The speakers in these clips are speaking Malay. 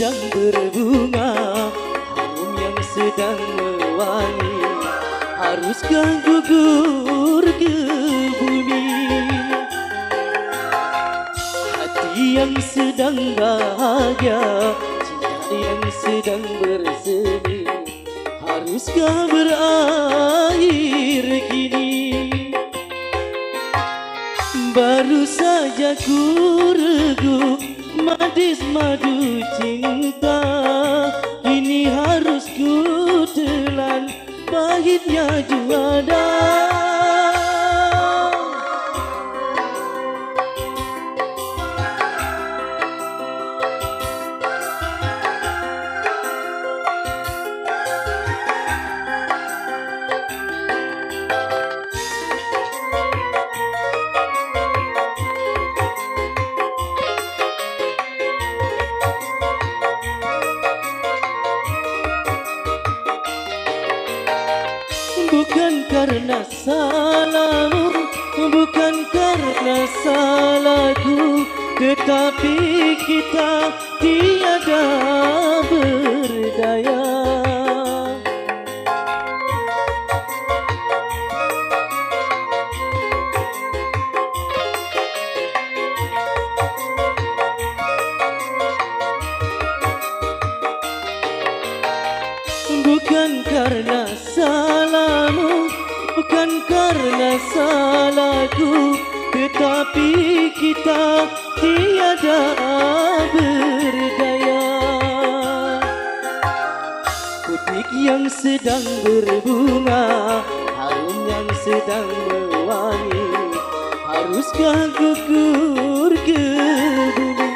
sedang berbunga, harum yang sedang mewangi, haruskah gugur ke bumi? Hati yang sedang bahagia, cinta yang sedang bersemi, haruskah berakhir kini? Baru saja ku regu manis madu cinta, kini harus ku telan pahitnya juada. Bukan karena salahmu, bukan karena salahku, tetapi kita tiada berdaya. Bukan karena salahmu, bukan karena salahku, tetapi kita tiada berdaya. Putik yang sedang berbunga, harum yang sedang mewangi, haruskah gugur ke bumi?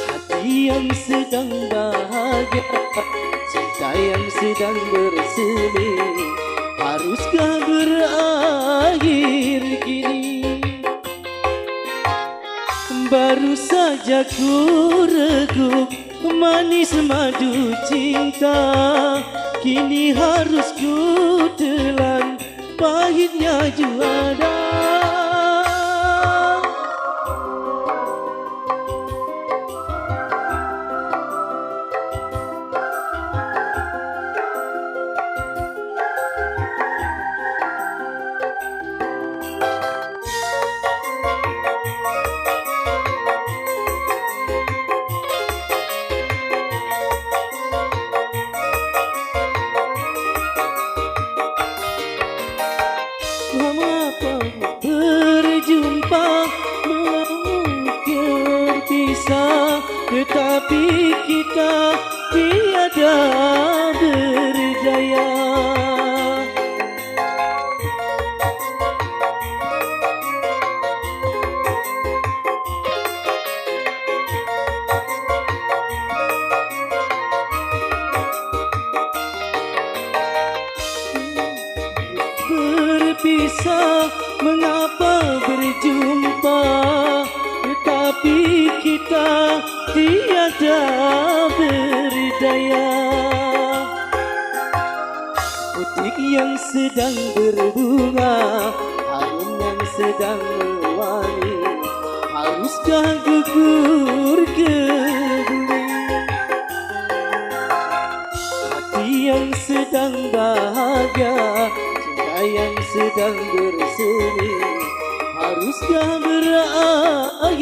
Hati yang sedang bahagia, cinta yang sedang bersemi, haruskah berakhir kini? Baru saja ku regu manis madu cinta, kini harus ku telan pahitnya juada. Mengapa berjumpa, mungkin berpisah, tetapi kita tiada berdaya. Berpisah, mengapa berjumpa, tetapi kita tiada berdaya. Putik yang sedang berbunga, harum yang sedang mewangi, haruskah gugur ke bumi? Hati yang sedang bahagia, yang sedang bersemi, haruskah berakhir